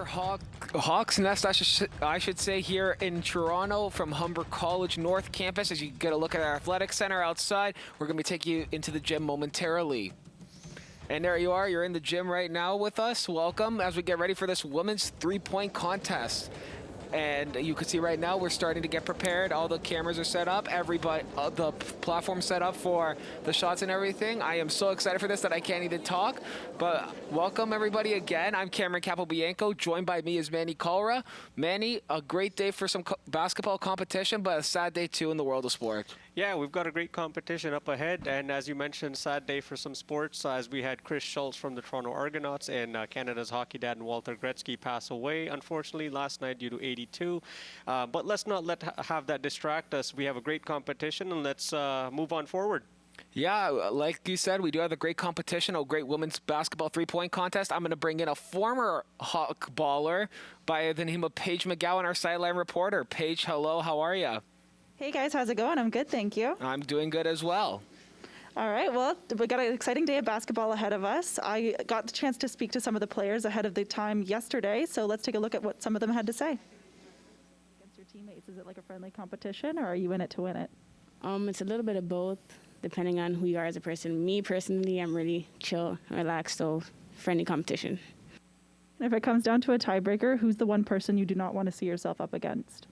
Hawks Nest, I should say, here in Toronto from Humber College North Campus. As you get a look at our athletic center outside, we're going to be taking you into the gym momentarily. And there you are. You're in the gym right now with us. Welcome as we get ready for this women's three-point contest. And you can see right now we're starting to get prepared. All the cameras are set up. Everybody, the platform set up for the shots and everything. I am so excited for this that I can't even talk. But welcome everybody again. I'm Cameron Capobianco. Joined by me is Manny Kalra. Manny, a great day for some basketball competition, but a sad day too in the world of sport. Yeah, we've got a great competition up ahead, and as you mentioned, sad day for some sports as we had Chris Schultz from the Toronto Argonauts and Canada's hockey dad and Walter Gretzky pass away, unfortunately, last night due to 82. But let's not have that distract us. We have a great competition, and let's move on forward. Yeah, like you said, we do have a great competition, a great women's basketball three-point contest. I'm going to bring in a former Hawk baller by the name of Paige McGowan, our sideline reporter. Paige, hello, how are you? Hey guys, how's it going? I'm good, thank you. I'm doing good as well. All right, well, we got an exciting day of basketball ahead of us. I got the chance to speak to some of the players ahead of the time yesterday, so let's take a look at what some of them had to say. Against your teammates, is it like a friendly competition, or are you in it to win it? It's a little bit of both, depending on who you are as a person. Me, personally, I'm really chill, relaxed, so friendly competition. And if it comes down to a tiebreaker, who's the one person you do not want to see yourself up against?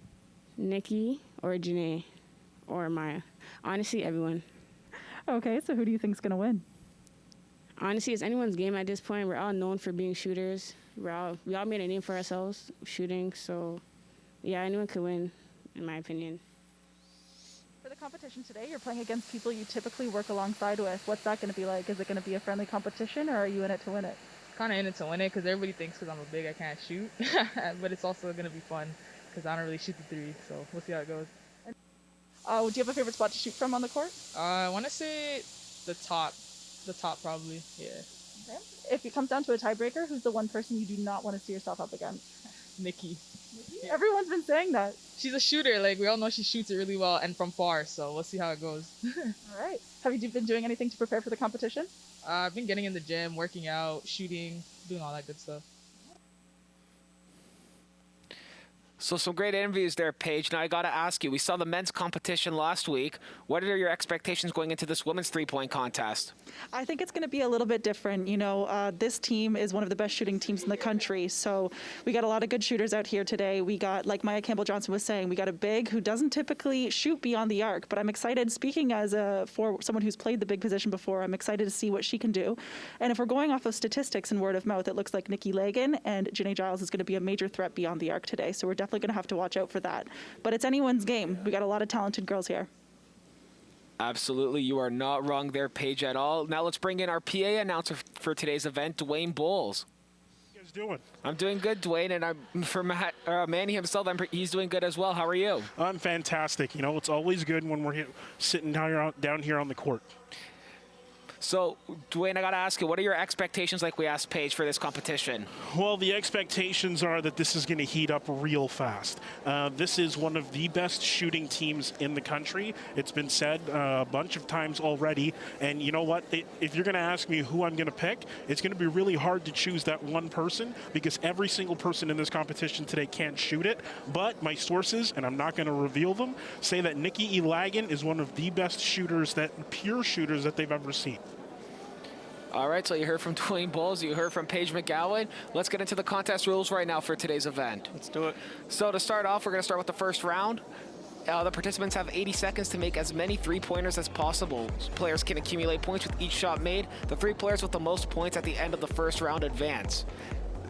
Nikki or Janae or Maya. Honestly, everyone. Okay, so who do you think's going to win? Honestly, it's anyone's game at this point. We're all known for being shooters. We all made a name for ourselves shooting. So, yeah, anyone could win, in my opinion. For the competition today, you're playing against people you typically work alongside with. What's that going to be like? Is it going to be a friendly competition, or are you in it to win it? Kind of in it to win it because everybody thinks because I'm a big I can't shoot. But it's also going to be fun because I don't really shoot the three. So we'll see how it goes. Do you have a favorite spot to shoot from on the court? I want to say the top probably, yeah. Okay. If it comes down to a tiebreaker, who's the one person you do not want to see yourself up against? Nikki. Yeah. Everyone's been saying that. She's a shooter. Like, we all know she shoots it really well and from far, so we'll see how it goes. All right. Have you been doing anything to prepare for the competition? I've been getting in the gym, working out, shooting, doing all that good stuff. So some great interviews there, Paige. Now I got to ask you, we saw the men's competition last week. What are your expectations going into this women's three-point contest? I think it's going to be a little bit different. You know, this team is one of the best shooting teams in the country. So we got a lot of good shooters out here today. We got, like Maya Campbell-Johnson was saying, we got a big who doesn't typically shoot beyond the arc. But I'm excited, speaking as for someone who's played the big position before, I'm excited to see what she can do. And if we're going off of statistics and word of mouth, it looks like Nikki Lagan and Janae Giles is going to be a major threat beyond the arc today. So we're definitely going to have to watch out for that. But it's anyone's game. We got a lot of talented girls here. Absolutely. You are not wrong there, Paige, at all. Now let's bring in our PA announcer for today's event, Dwayne Bowles. How you guys doing? I'm doing good, Dwayne, and I'm for Manny himself, he's doing good as well. How are you? I'm fantastic. You know, it's always good when we're sitting down here on the court. So, Dwayne, I got to ask you, what are your expectations, like we asked Paige, for this competition? Well, the expectations are that this is going to heat up real fast. This is one of the best shooting teams in the country. It's been said a bunch of times already. And you know what? If you're going to ask me who I'm going to pick, it's going to be really hard to choose that one person because every single person in this competition today can't shoot it. But my sources, and I'm not going to reveal them, say that Nikki Lagan is one of the best shooters, pure shooters that they've ever seen. All right, so you heard from Dwayne Bowles, you heard from Paige McGowan. Let's get into the contest rules right now for today's event. Let's do it. So to start off, we're going to start with the first round. The participants have 80 seconds to make as many three-pointers as possible. Players can accumulate points with each shot made. The three players with the most points at the end of the first round advance.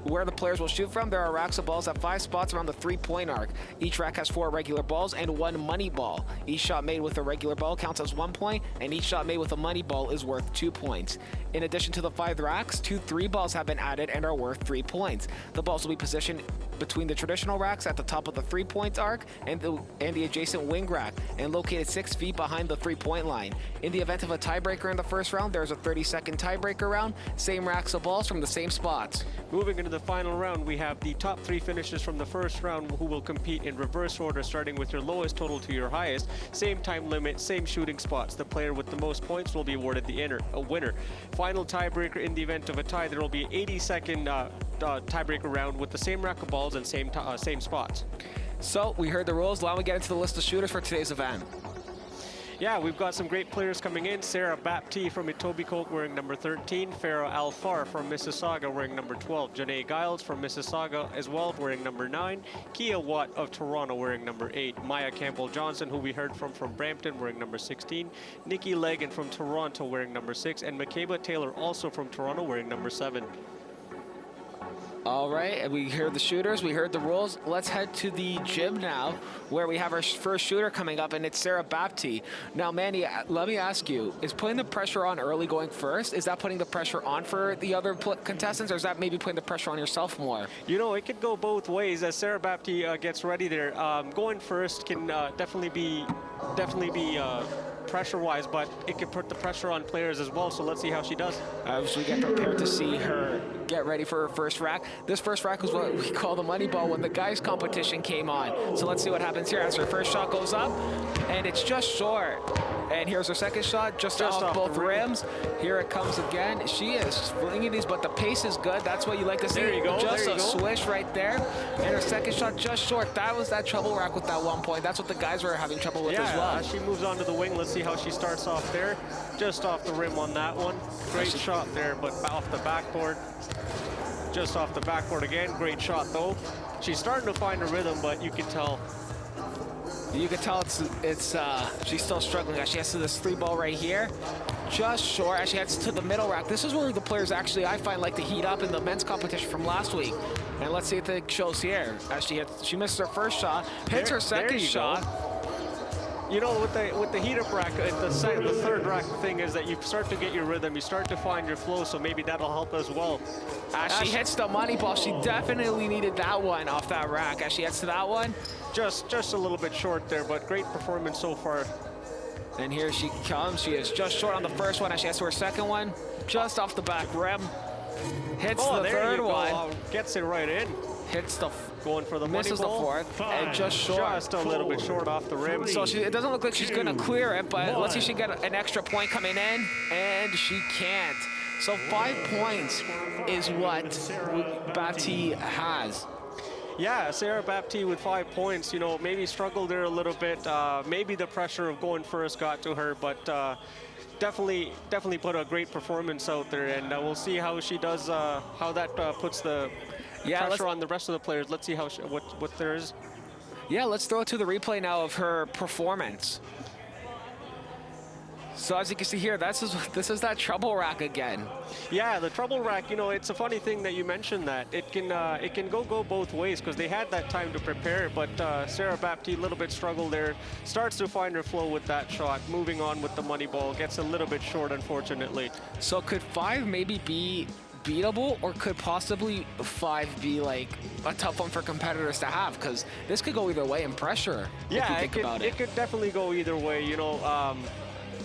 Where the players will shoot from, there are racks of balls at 5 spots around the three-point arc. Each rack has 4 regular balls and 1 money ball. Each shot made with a regular ball counts as 1 point, and each shot made with a money ball is worth 2 points. In addition to the 5 racks, 2 3-balls have been added and are worth 3 points. The balls will be positioned between the traditional racks at the top of the 3-point arc and the adjacent wing rack, and located 6 feet behind the 3-point line. In the event of a tiebreaker in the first round, there is a 30-second tiebreaker round. Same racks of balls from the same spots. Moving into the final round, we have the top 3 finishers from the first round who will compete in reverse order, starting with your lowest total to your highest. Same time limit, same shooting spots. The player with the most points will be awarded a winner. Final tiebreaker in the event of a tie, there will be an 80-second tiebreaker round with the same rack of balls and same spots. So we heard the rules. Now we get into the list of shooters for today's event. Yeah, we've got some great players coming in. Sarah Baptiste from Etobicoke wearing number 13. Farah Alfar from Mississauga wearing number 12. Janae Giles from Mississauga as well wearing number 9. Kia Watt of Toronto wearing number 8. Maya Campbell-Johnson, who we heard from Brampton, wearing number 16. Nikki Legan from Toronto wearing number 6. And Makeba Taylor also from Toronto wearing number 7. All right, and we heard the shooters, we heard the rules. Let's head to the gym now, where we have our first shooter coming up, and it's Sarah Baptiste. Now, Manny, let me ask you, is putting the pressure on early going first, is that putting the pressure on for the other contestants, or is that maybe putting the pressure on yourself more? You know, it could go both ways. As Sarah Baptiste gets ready there, going first can definitely be pressure-wise, but it can put the pressure on players as well, so let's see how she does. As we get prepared to see her get ready for her first rack. This first rack was what we call the money ball when the guys competition came on. So let's see what happens here as her first shot goes up, and it's just short. And here's her second shot, just off both rims. Here it comes again. She is flinging these, but the pace is good. That's what you like to see. There you go. Just there you a go. swish right there. And her second shot just short. That was that trouble rack with that 1 point. That's what the guys were having trouble with as well. She moves on to the wing. Let's see how she starts off there. Just off the rim on that one. Great shot there, but off the backboard. Just off the backboard again. Great shot though. She's starting to find a rhythm, but you can tell. You can tell she's still struggling. As she has to this 3-ball right here, just short. As she heads to the middle rack, this is where the players actually, I find, like to heat up in the men's competition from last week. And let's see if it shows here. As she misses her first shot, hits her second shot. You know, with the heat-up rack, the third rack thing is that you start to get your rhythm, you start to find your flow, so maybe that'll help as well. As she hits the money ball, she definitely needed that one off that rack. As she heads to that one, just a little bit short there, but great performance so far. and here she comes. She is just short on the first one. As she heads to her second one, just off the back rim. Hits the third one. Gets it right in. Hits the Going for the money misses the ball. fourth, and just short. Just a little bit short off the rim. So it doesn't look like she's going to clear it, but let's see if she can get an extra point coming in, and she can't. So 5 points is what Baptiste has. Yeah, Sarah Baptiste with 5 points, you know, maybe struggled there a little bit. Maybe the pressure of going first got to her, but definitely put a great performance out there, and we'll see how she does, how that puts the pressure on the rest of the players. Let's see how what there is. Yeah, let's throw it to the replay now of her performance. So as you can see here, this is that trouble rack again. Yeah, the trouble rack, you know, it's a funny thing that you mentioned that. It can go both ways because they had that time to prepare, but Sarah Baptiste a little bit struggled there. Starts to find her flow with that shot, moving on with the money ball. Gets a little bit short, unfortunately. So could 5 maybe be beatable, or could possibly 5 be like a tough one for competitors to have? Because this could go either way in pressure. Yeah, if you think about it. It could definitely go either way, you know.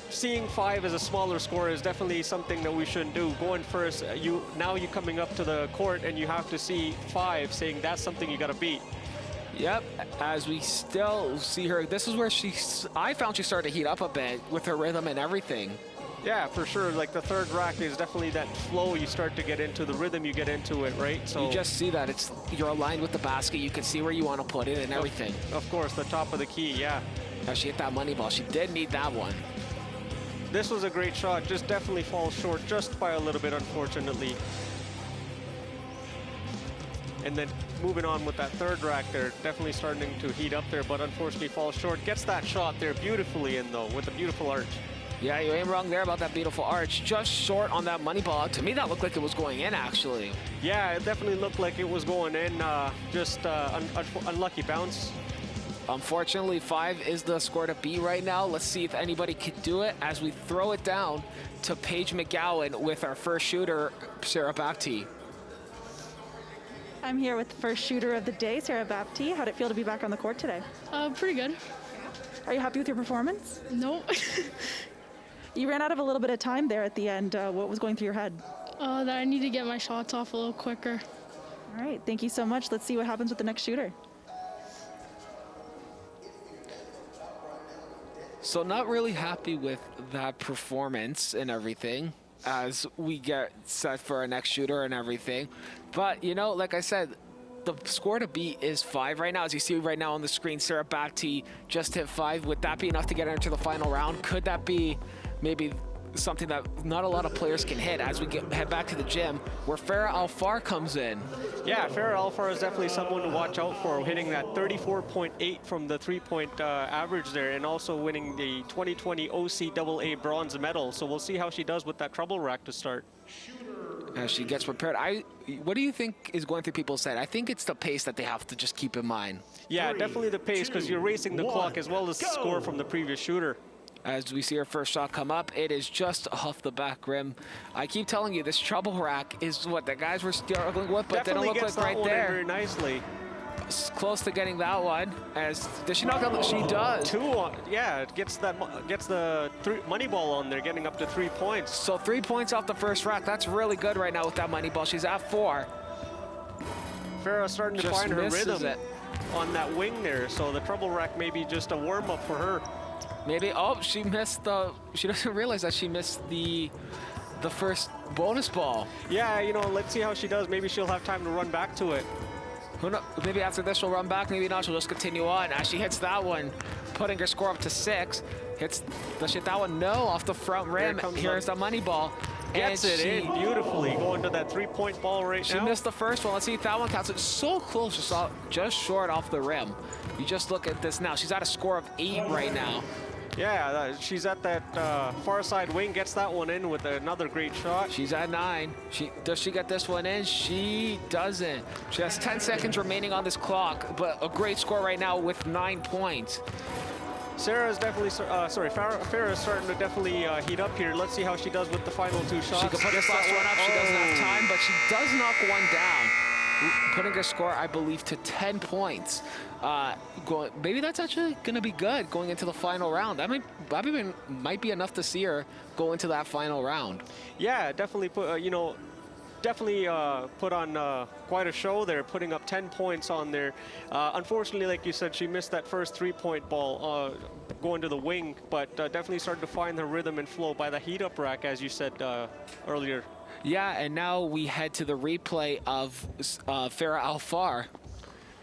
Seeing 5 as a smaller score is definitely something that we shouldn't do. Going first, now you coming up to the court and you have to see 5, saying that's something you got to beat. Yep, as we still see her, this is where I found she started to heat up a bit with her rhythm and everything. Yeah, for sure. Like the third rack is definitely that flow you start to get into, the rhythm you get into it, right? So you just see that you're aligned with the basket. You can see where you want to put it and everything. Of course, the top of the key, yeah. Now she hit that money ball. She did need that one. This was a great shot, just definitely falls short just by a little bit, unfortunately. And then moving on with that third rack there, definitely starting to heat up there, but unfortunately falls short. Gets that shot there beautifully in though, with a beautiful arch. Yeah, you ain't wrong there about that beautiful arch. Just short on that money ball. To me, that looked like it was going in, actually. Yeah, it definitely looked like it was going in. Just unlucky bounce. Unfortunately, 5 is the score to beat right now. Let's see if anybody could do it as we throw it down to Paige McGowan with our first shooter, Sarah Baptiste. I'm here with the first shooter of the day, Sarah Baptiste. How'd it feel to be back on the court today? Pretty good. Are you happy with your performance? No. You ran out of a little bit of time there at the end. What was going through your head? That I need to get my shots off a little quicker. All right, thank you so much. Let's see what happens with the next shooter. So not really happy with that performance and everything. as we get set for our next shooter and everything. But, you know, like I said, the score to beat is 5 right now. As you see right now on the screen, Sarah Bapti just hit 5. Would that be enough to get her into the final round? Could that be maybe something that not a lot of players can hit as we head back to the gym where Farah Alfar comes in? Yeah, Farah Alfar is definitely someone to watch out for, hitting that 34.8 from the three-point average there, and also winning the 2020 OCAA bronze medal. So we'll see how she does with that treble rack to start. As she gets prepared, what do you think is going through people's head? I think it's the pace that they have to just keep in mind. Yeah, definitely the pace, because you're racing the clock as well as the score from the previous shooter. As we see her first shot come up, it is just off the back rim. I keep telling you, this treble rack is what the guys were struggling with, but Definitely they don't look gets like that right one in there. very nicely. Close to getting that one. As does she knock out? She does. Yeah, it gets the money ball on there, getting up to 3 points. So 3 points off the first rack. That's really good right now with that money ball. She's at 4. Farah starting to Just find her misses rhythm it. on that wing there. So the treble rack may be just a warm up for her. Maybe. Oh, she missed the. She doesn't realize that she missed the first bonus ball. Yeah, you know, let's see how she does. Maybe she'll have time to run back to it. Who knows? Maybe after this she'll run back. Maybe not. She'll just continue on. As she hits that one, putting her score up to 6. Does she hit that one? No, off the front rim. Here's the money ball. Gets And it in beautifully, going to that 3-point ball right She now. missed the first one. Let's see if that one counts. It's so close, just short off the rim. You just look at this now. She's at a score of 8 right now. Yeah, she's at that far side wing, gets that one in with another great shot. She's at 9. Does she get this one in? She doesn't. She has 10 seconds remaining on this clock, but a great score right now with 9 points. Sarah is definitely, Farah is starting to definitely heat up here. Let's see how she does with the final 2 shots. She can put this last one up. She doesn't have time, but she does knock one down, putting her score, I believe, to 10 points. Maybe that's actually going to be good going into the final round. That might be enough to see her go into that final round. Yeah, definitely put, put on quite a show there, putting up 10 points on there. Unfortunately, like you said, she missed that first 3-point ball going to the wing, but definitely started to find her rhythm and flow by the heat-up rack, as you said earlier. Yeah, and now we head to the replay of Farah Alfar.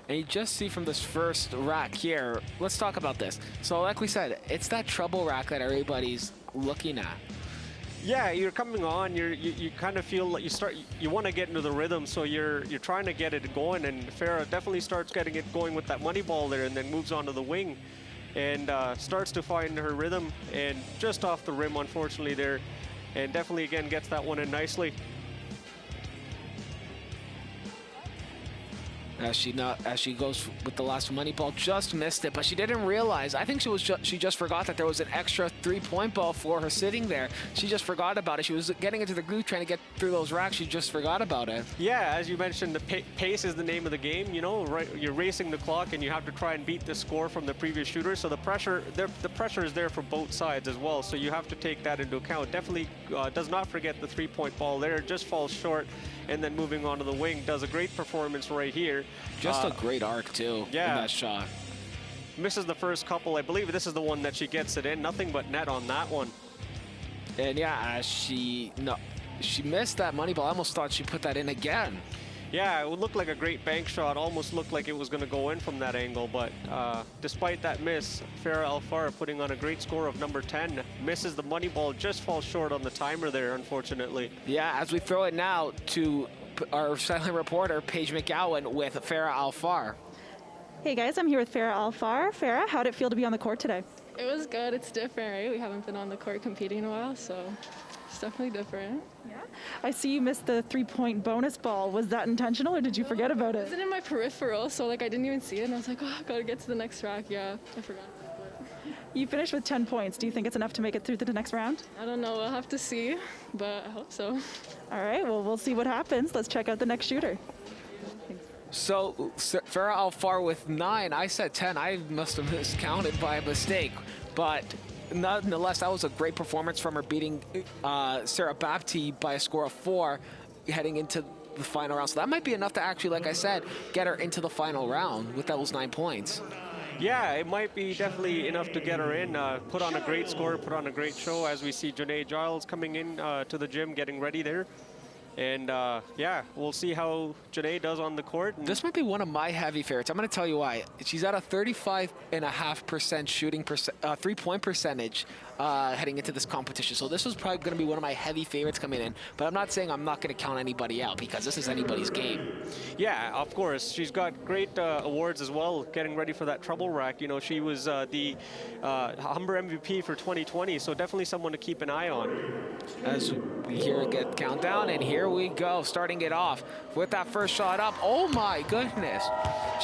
And you just see from this first rack here, let's talk about this. So like we said, it's that treble rack that everybody's looking at. Yeah, you're coming on. You kind of feel like you want to get into the rhythm, so you're trying to get it going. And Farah definitely starts getting it going with that money ball there, and then moves onto the wing, and starts to find her rhythm. And just off the rim, unfortunately, there, and definitely again gets that one in nicely. As she goes with the last money ball, just missed it, but she didn't realize. I think she just forgot that there was an extra 3-point ball for her sitting there. She just forgot about it. She was getting into the groove, trying to get through those racks. She just forgot about it. Yeah, as you mentioned, the pace is the name of the game. You know, right? You're racing the clock, and you have to try and beat the score from the previous shooter. So the pressure is there for both sides as well. So you have to take that into account. Definitely does not forget the 3-point ball there. Just falls short, and then moving on to the wing, does a great performance right here. Just a great arc, too, in that shot. Misses the first couple. I believe this is the one that she gets it in. Nothing but net on that one. And yeah, she missed that money ball. I almost thought she put that in again. Yeah, it would look like a great bank shot. Almost looked like it was going to go in from that angle. But despite that miss, Farah Alfar putting on a great score of number 10. Misses the money ball, just falls short on the timer there, unfortunately. Yeah, as we throw it now to our silent reporter, Paige McGowan, with Farah Alfar. Hey guys, I'm here with Farah Alfar. Farah, how'd it feel to be on the court today? It was good. It's different, right? We haven't been on the court competing in a while, so it's definitely different. Yeah. I see you missed the 3-point bonus ball. Was that intentional, or did you forget about It it? wasn't in my peripheral, so like I didn't even see it, and I was like, oh, I gotta get to the next rack. Yeah, I forgot. You finished with 10 points. Do you think it's enough to make it through to the next round? I don't know. We'll have to see, but I hope so. All right, well, we'll see what happens. Let's check out the next shooter. So Farah Alfar with 9. I said 10. I must have miscounted by mistake. But nonetheless, that was a great performance from her, beating Sarah Bapti by a score of 4 heading into the final round. So that might be enough to actually, like I said, get her into the final round with those 9 points. Yeah, it might be definitely enough to get her in, put on a great score, put on a great show as we see Janae Giles coming in to the gym, getting ready there. And yeah, we'll see how Janae does on the court. And This might be one of my heavy favorites. I'm going to tell you why. She's at a 35.5% shooting three-point percentage heading into this competition. So this is probably going to be one of my heavy favorites coming in. But I'm not saying I'm not going to count anybody out because this is anybody's game. yeah, of course, she's got great awards as well, getting ready for that Trouble Rack. You know, she was the Humber MVP for 2020, so definitely someone to keep an eye on. As we hear it get countdown, and here we go, starting it off with that first shot up. Oh my goodness.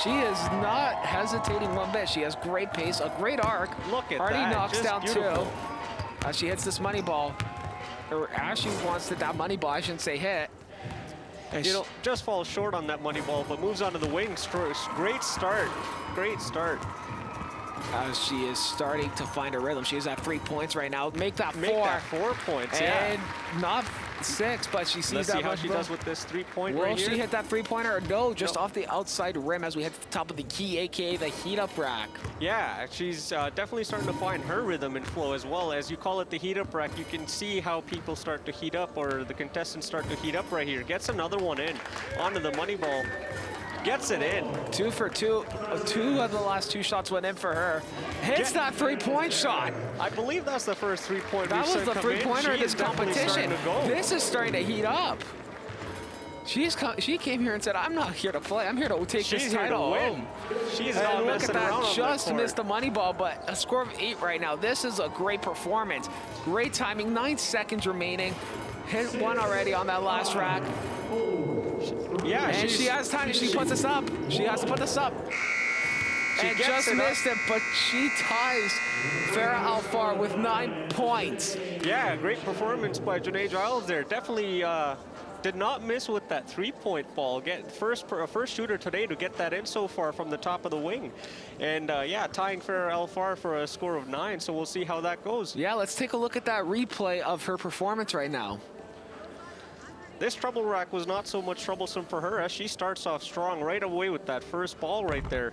She is not hesitating one bit. She has great pace, a great arc. Look at Already that, knocks just down beautiful. 2. As she hits this money ball. Or as she wants to that money ball, I shouldn't say hit. And You know, just falls short on that money ball, but moves onto the wing. Great start. Great start. as she is starting to find her rhythm. She is at 3 points right now. Make that 4. Make that 4 points, yeah. And not 6, but she sees Let's that see how much she room. does with this 3-point Will right she here. hit that 3-pointer or no? Just Nope. off the outside rim as we hit the top of the key, aka the heat up rack. Yeah, she's definitely starting to find her rhythm and flow as well. As you call it the heat up rack, you can see how people start to heat up, or the contestants start to heat up right here. Gets another one in onto the money ball. Gets it in. 2 for 2. 2 of the last 2 shots went in for her. Hits that 3-point shot. I believe that's the first 3-point That was the 3-pointer in this competition. To go. This is starting to heat up. She came here and said, "I'm not here to play. I'm here to take She's this here to title win. home." She's And not look at messing around that, on just that court. missed the money ball, but a score of 8 right now. This is a great performance. Great timing, 9 seconds remaining. Hit 1 already on that last rack. Yeah, And she has time, she puts us up. She has to put this up. And gets just it up. missed it, but she ties Farah Alfar with 9 points. Yeah, great performance by Janae Giles there. Definitely did not miss with that 3-point ball. First shooter today to get that in so far from the top of the wing. And yeah, tying Farah Alfar for a score of 9, so we'll see how that goes. Yeah, let's take a look at that replay of her performance right now. This trouble rack was not so much troublesome for her as she starts off strong right away with that first ball right there.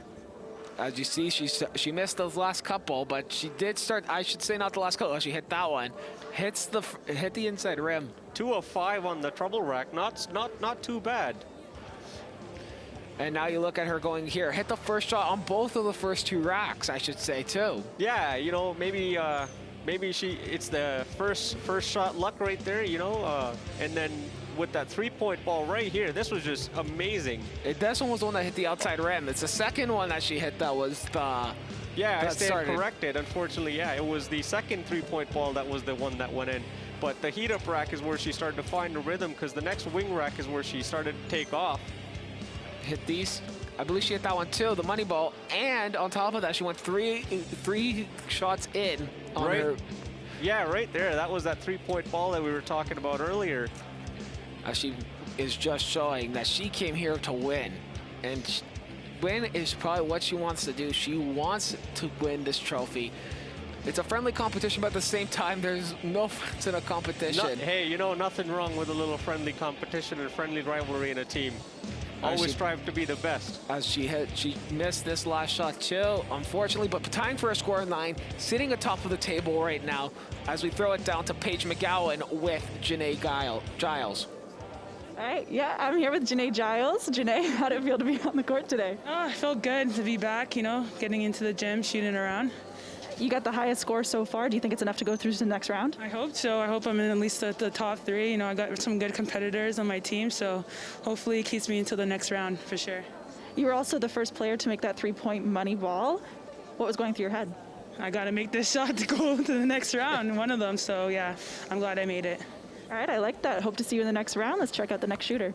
As you see, she missed those last couple, but she did start, I should say not the last couple, she hit that one. Hit the inside rim. 2 of 5 on the trouble rack, not too bad. And now you look at her going here, hit the first shot on both of the first 2 racks, I should say too. Yeah, you know, maybe it's the first shot luck right there, you know, and then with that 3-point ball right here, this was just amazing. This one was the one that hit the outside rim. It's the second one that she hit that was the... Yeah, I that stand started. corrected. Unfortunately, yeah, it was the second 3-point ball that was the one that went in. But the heat-up rack is where she started to find the rhythm, because the next wing rack is where she started to take off. Hit these. I believe she hit that one too, the money ball. And on top of that, she went three shots in on Right. her. Yeah, right there. That was that 3-point ball that we were talking about earlier. She is just showing that she came here to win. And win is probably what she wants to do. She wants to win this trophy. It's a friendly competition, but at the same time, there's no friends in a competition. Hey, you know, nothing wrong with a little friendly competition and friendly rivalry in a team. Always strive to be the best. As she missed this last shot too, unfortunately, but tying for a score of 9, sitting atop of the table right now as we throw it down to Paige McGowan with Janae Giles. All right, yeah, I'm here with Janae Giles. Janae, how did it feel to be on the court today? Oh, it felt good to be back, you know, getting into the gym, shooting around. You got the highest score so far. Do you think it's enough to go through to the next round? I hope so. I hope I'm in at least the top 3. You know, I got some good competitors on my team, so hopefully it keeps me until the next round for sure. You were also the first player to make that 3-point money ball. What was going through your head? I got to make this shot to go to the next round, one of them. So yeah, I'm glad I made it. All right, I like that. Hope to see you in the next round. Let's check out the next shooter.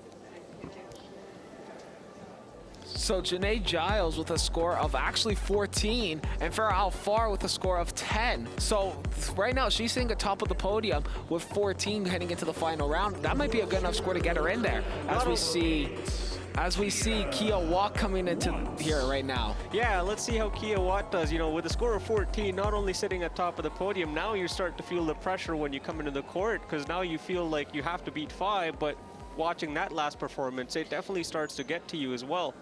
So Janae Giles with a score of actually 14 and Farah Alfar with a score of 10. So right now she's sitting at top of the podium with 14 heading into the final round. That might be a good enough score to get her in there as we see Kia Watt coming into here right now. Yeah, let's see how Kia Watt does. You know, with a score of 14, not only sitting at top of the podium, now you start to feel the pressure when you come into the court, because now you feel like you have to beat 5, but watching that last performance, it definitely starts to get to you as well.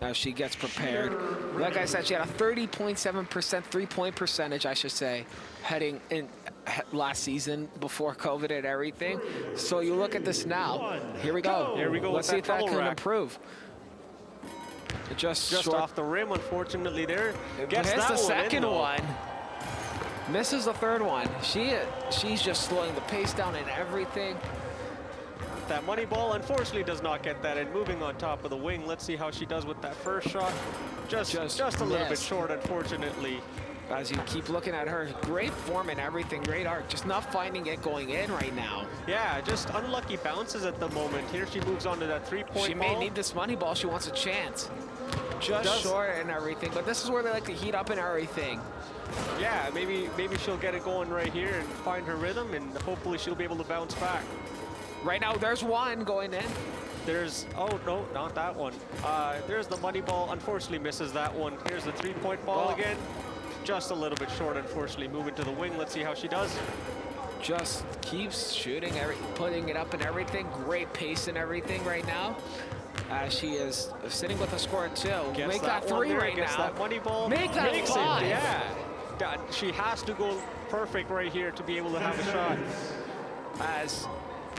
as she gets prepared. Like I said, she had a 30.7% three-point percentage, I should say, heading in last season before COVID and everything. So you look at this now. Here we go. Here we go. Let's see if that can improve. Just Just short. off the rim, unfortunately, there. Gets Hits that the one in, second though. one. Misses the third one. She's just slowing the pace down and everything. That money ball, unfortunately, does not get that. And moving on top of the wing, let's see how she does with that first shot. Just a little bit missed. short, unfortunately. As you keep looking at her, great form and everything, great art, just not finding it going in right now. Yeah, just unlucky bounces at the moment. Here she moves on to that three-point She ball. may need this money ball. She wants a chance. Just short and everything, but this is where they like to heat up and everything. Yeah, maybe she'll get it going right here and find her rhythm, and hopefully she'll be able to bounce back. Right now, there's one going in. There's, oh no, not that one. There's the money ball, unfortunately misses that one. Here's the three-point ball again. Just a little bit short, unfortunately. Moving to the wing, let's see how she does. Just keeps shooting, putting it up and everything. Great pace and everything right now. She is sitting with a score of 2. Gets Make that one 3 there, right gets now. that money ball. Make that Makes 5. It, yeah. She has to go perfect right here to be able to have a shot. As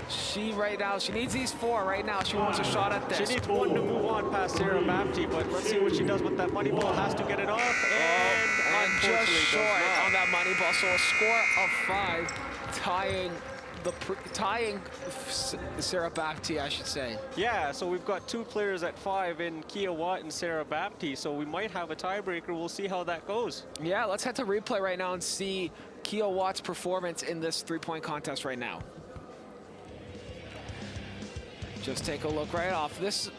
she right now, she needs these 4 right now. She wants a shot at this. She needs one to move on past Sarah Bapti, but let's see what she does with that money ball. Has to get it off, and just unfortunately short does not. on that money ball. So a score of 5, tying Sarah Bapti, I should say. Yeah, so we've got 2 players at 5 in Kia Watt and Sarah Bapti, so we might have a tiebreaker. We'll see how that goes. Yeah, let's head to replay right now and see Kia Watt's performance in this 3-point contest right now. Just take a look right off. This,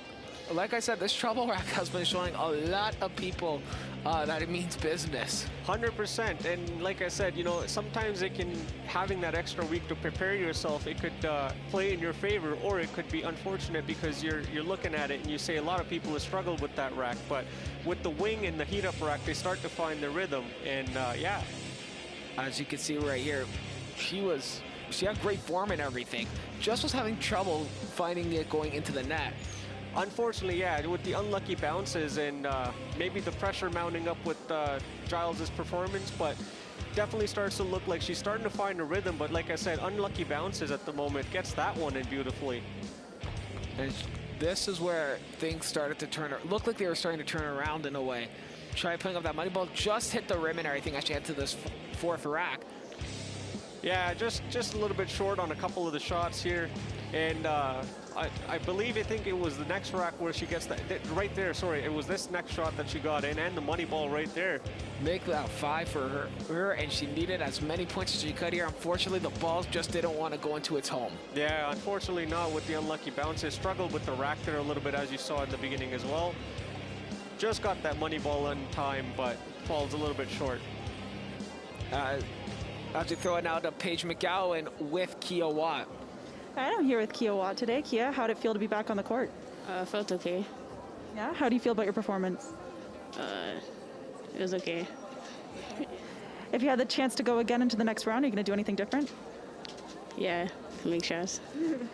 like I said, this trouble rack has been showing a lot of people that it means business. 100%, and like I said, you know, sometimes having that extra week to prepare yourself, it could play in your favor, or it could be unfortunate because you're looking at it and you say a lot of people have struggled with that rack, but with the wing and the heat up rack, they start to find their rhythm, and yeah. As you can see right here, she had great form and everything. Just was having trouble finding it going into the net. Unfortunately, yeah, with the unlucky bounces and maybe the pressure mounting up with Giles' performance, but definitely starts to look like she's starting to find a rhythm. But like I said, unlucky bounces at the moment. Gets that one in beautifully. And this is where things started to turn, looked like they were starting to turn around in a way. Try putting up that money ball, just hit the rim and everything as she head to this 4th rack. Yeah, just a little bit short on a couple of the shots here. And I think it was the next rack where she gets that, right there, sorry, it was this next shot that she got in, and the money ball right there. Make that 5 for her, and she needed as many points as she could here. Unfortunately, the balls just didn't want to go into its home. Yeah, unfortunately not with the unlucky bounces. Struggled with the rack there a little bit, as you saw in the beginning as well. Just got that money ball in time, but falls a little bit short. After throwing out to Paige McGowan with Kia Watt. I'm here with Kia Watt today. Kia, how did it feel to be back on the court? Felt okay. Yeah, how do you feel about your performance? It was okay. If you had the chance to go again into the next round, are you going to do anything different? Yeah, make shots.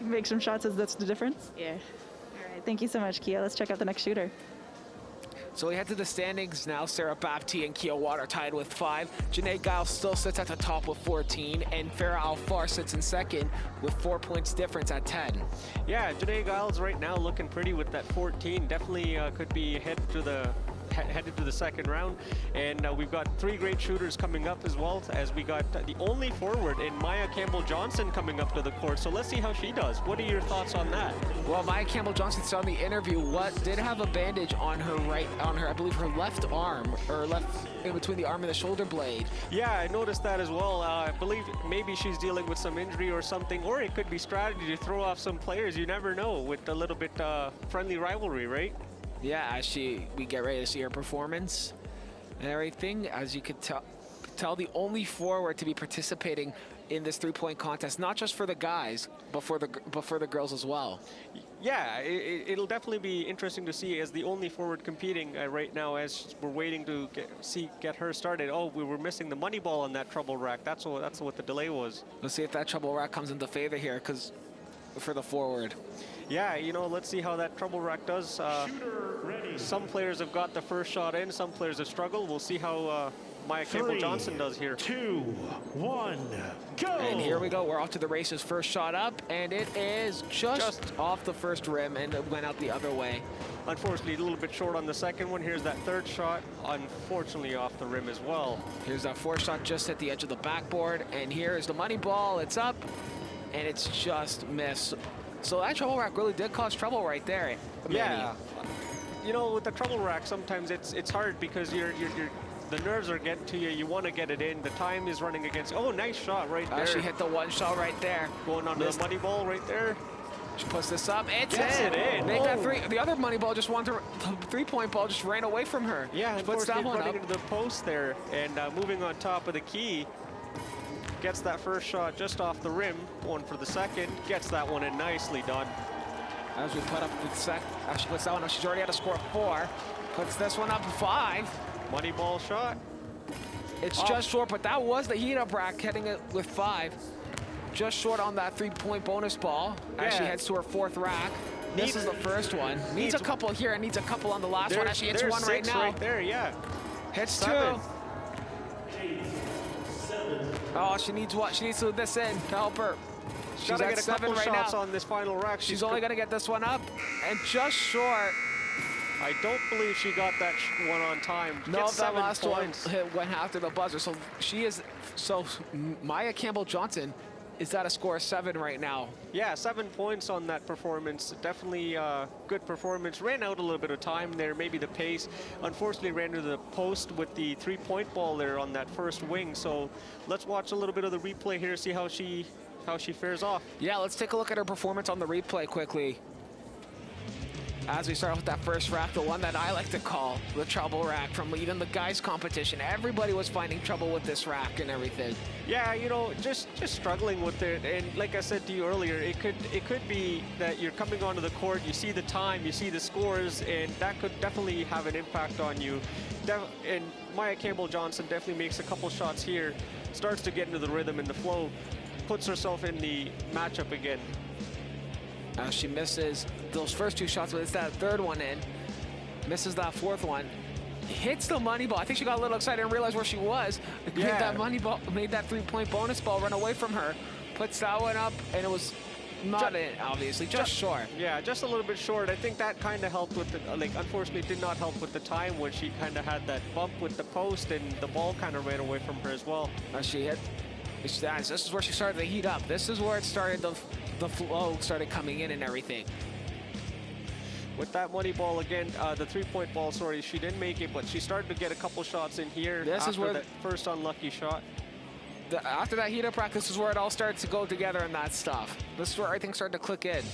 Make some shots, as that's the difference? Yeah. All right, thank you so much, Kia. Let's check out the next shooter. So we head to the standings now. Sarah Bapti and Kia Watt are tied with 5. Janae Giles still sits at the top with 14, and Farah Alfar sits in second with 4 points difference at 10. Yeah, Janae Giles right now looking pretty with that 14. Definitely could be headed to the second round. And we've got 3 great shooters coming up as well, as we got the only forward in Maya Campbell-Johnson coming up to the court. So let's see how she does. What are your thoughts on that? Well, Maya Campbell-Johnson saw in the interview did have a bandage on her I believe her left arm, or left in between the arm and the shoulder blade. Yeah, I noticed that as well. I believe maybe she's dealing with some injury or something, or it could be strategy to throw off some players. You never know with a little bit friendly rivalry, right? Yeah, as we get ready to see her performance and everything, as you could tell the only forward to be participating in this 3-point contest, not just for the guys, but for the girls as well. Yeah, it'll definitely be interesting to see as the only forward competing right now, as we're waiting to get her started. Oh, we were missing the money ball on that trouble rack. That's what the delay was. Let's see if that trouble rack comes into favor here, for the forward. Yeah, you know, let's see how that trouble rack does. Shooter ready. some players have got the first shot in, some players have struggled. We'll see how Maya Campbell-Johnson does here. 2, 1, go! And here we go. We're off to the races. First shot up, and it is just off the first rim, and it went out the other way. Unfortunately, a little bit short on the second one. Here's that third shot, unfortunately off the rim as well. Here's that fourth shot just at the edge of the backboard, and here is the money ball. It's up, and it's just missed. So that trouble rack really did cause trouble right there. Yeah. You know, with the trouble rack, sometimes it's hard because the nerves are getting to you. You want to get it in. The time is running against. Oh, nice shot right there. She hit the one shot right there. Going on to the money ball right there. She puts this up. It's Gets in. it in. Make that three. The other money ball just wanted the three-point ball just ran away from her. Yeah, she puts that one running up. into the post there and moving on top of the key. Gets that first shot just off the rim. One for the second. Gets that one in nicely done. As we put up the as she puts that one up, she's already at a score of 4. Puts this one up 5. Money ball shot. It's just short, but that was the heat-up rack heading it with 5. Just short on that 3-point bonus ball as she heads to her 4th rack. This is the first one. Needs a couple here and needs a couple on the last one as she hits one right now. Right there, yeah. Hits 7. 2. Oh, she needs what? She needs to do this in to help her. She's Gotta at get a 7 couple right shots now. on this final rack. She's only going to get this one up and just short. I don't believe she got that one on time. No, Gets that 7 last points. one went after the buzzer. So she is, Maya Campbell-Johnson is at a score of 7 right now. Yeah, 7 points on that performance. Definitely good performance. Ran out a little bit of time there, maybe the pace. Unfortunately, ran into the post with the 3-point ball there on that first wing. So let's watch a little bit of the replay here, see how she fares off. Yeah, let's take a look at her performance on the replay quickly. As we start with that first rack, the one that I like to call the trouble rack from even the guys' competition. Everybody was finding trouble with this rack and everything. Yeah, you know, just struggling with it. And like I said to you earlier, it could be that you're coming onto the court, you see the time, you see the scores, and that could definitely have an impact on you. And Maya Campbell-Johnson definitely makes a couple shots here, starts to get into the rhythm and the flow, puts herself in the matchup again. She misses those first 2 shots, but it's that third one in. Misses that 4th one. Hits the money ball. I think she got a little excited and realized where she was. Made that money ball, made that 3-point bonus ball run away from her. Puts that one up, and it was not in, obviously, just short. Yeah, just a little bit short. I think that kind of helped with the, unfortunately it did not help with the time when she kind of had that bump with the post and the ball kind of ran away from her as well. She hit. This is where she started to heat up. This is where it started, the flow started coming in and everything. With that money ball again, the 3-point ball, sorry, she didn't make it, but she started to get a couple shots in here after that first unlucky shot. After that heat-up practice, this is where it all started to go together and that stuff. This is where everything started to click in.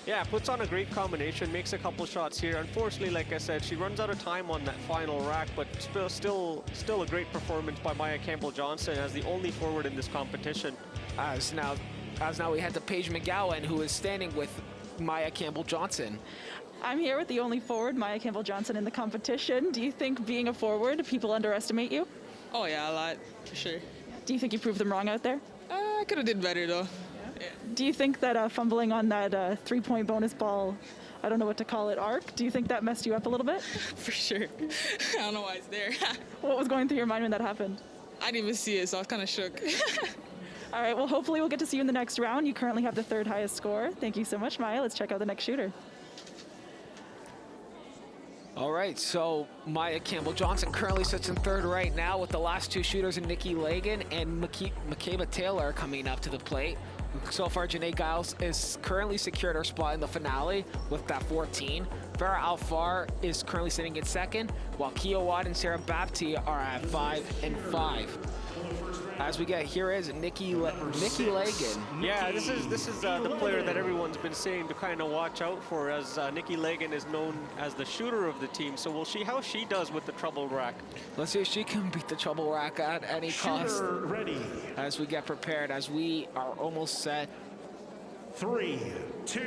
Yeah, puts on a great combination, makes a couple shots here. Unfortunately, like I said, she runs out of time on that final rack, but still a great performance by Maya Campbell-Johnson as the only forward in this competition. As now we head to Paige McGowan, who is standing with Maya Campbell-Johnson. I'm here with the only forward, Maya Campbell-Johnson, in the competition. Do you think being a forward, people underestimate you? Oh yeah, a lot, for sure. Do you think you proved them wrong out there? I could have did better though. Yeah. Do you think that fumbling on that 3-point bonus ball, I don't know what to call it, arc, do you think that messed you up a little bit? For sure. I don't know why it's there. What was going through your mind when that happened? I didn't even see it, so I was kind of shook. All right, well, hopefully we'll get to see you in the next round. You currently have the 3rd highest score. Thank you so much, Maya. Let's check out the next shooter. All right, so Maya Campbell-Johnson currently sits in 3rd right now with the last 2 shooters in Nikki Lagan and Makeba Taylor coming up to the plate. So far, Janae Giles is currently secured her spot in the finale with that 14. Farah Alfar is currently sitting in 2nd, while Kia Watt and Sarah Bapti are at 5 and 5. As we get, here is Nikki Lagan. Yeah, this is the player that everyone's been saying to kind of watch out for, as Nikki Lagan is known as the shooter of the team. So we'll see how she does with the trouble rack. Let's see if she can beat the trouble rack at any cost. Shooter ready. As we get prepared, as we are almost set. 3, 2,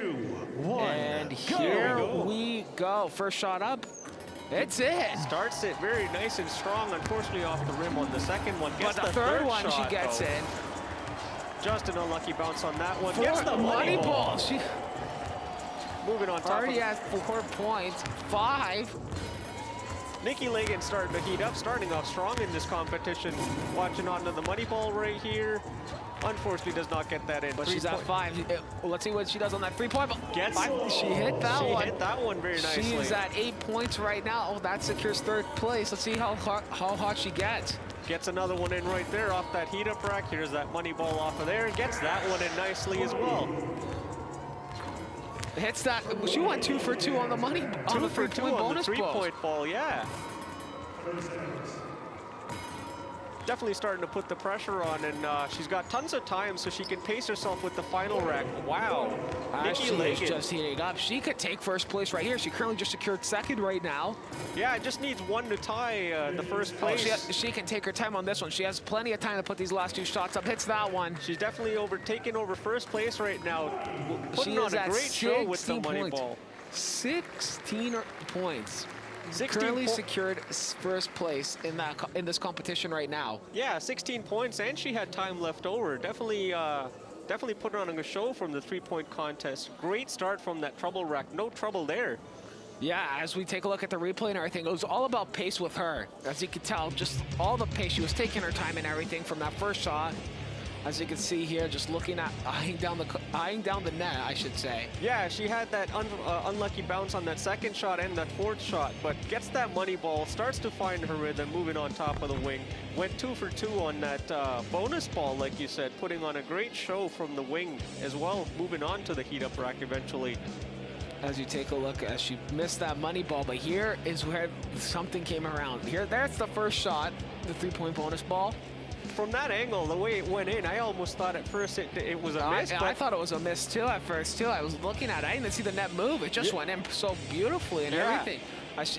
1. And here we go. First shot up. It's it. Starts it very nice and strong. Unfortunately, off the rim on the second one. Gets But the third one shot, she gets in. Just an unlucky bounce on that one. For Gets the money ball. moving on top Already of at 4 points, 5. Nikki Lagan starting to heat up, starting off strong in this competition. Watching onto the money ball right here. Unfortunately, does not get that in. But she's at 5. Let's see what she does on that 3-point. Gets She hit that one. She hit that one very nicely. She is at 8 points right now. Oh, that secures 3rd place. Let's see how hot she gets. Gets another one in right there off that heat up rack. Here's that money ball off of there. Gets that one in nicely as well. Hits that. She went 2 for 2 on the money. On the 2 for 2 on the bonus balls. 3-point ball, yeah. Definitely starting to put the pressure on, and she's got tons of time, so she can pace herself with the final rack. Wow. Nikki She is Lagan. just heating up. She could take 1st place right here. She currently just secured 2nd right now. Yeah, it just needs 1 to tie the 1st Oh, place. she can take her time on this one. She has plenty of time to put these last 2 shots up. Hits that one. She's definitely taking over 1st place right now. Putting She on is a at great show with the 16 money points. ball. 16 points. 16 Currently secured 1st place in this competition right now. Yeah, 16 points, and she had time left over. Definitely put on a show from the 3-point contest. Great start from that trouble rack. No trouble there. Yeah, as we take a look at the replay and everything, it was all about pace with her. As you can tell, just all the pace. She was taking her time and everything from that 1st shot. As you can see here, just looking at eyeing down the net, I should say. Yeah, she had that unlucky bounce on that 2nd shot and that 4th shot, but gets that money ball, starts to find her rhythm, moving on top of the wing. Went 2 for 2 on that bonus ball, like you said, putting on a great show from the wing as well, moving on to the heat up rack eventually. As you take a look, as she missed that money ball, but here is where something came around. That's the 1st shot, the 3-point bonus ball. From that angle, the way it went in, I almost thought at first it was a miss. I thought it was a miss too at first too. I was looking at it. I didn't see the net move. It just went in so beautifully and everything.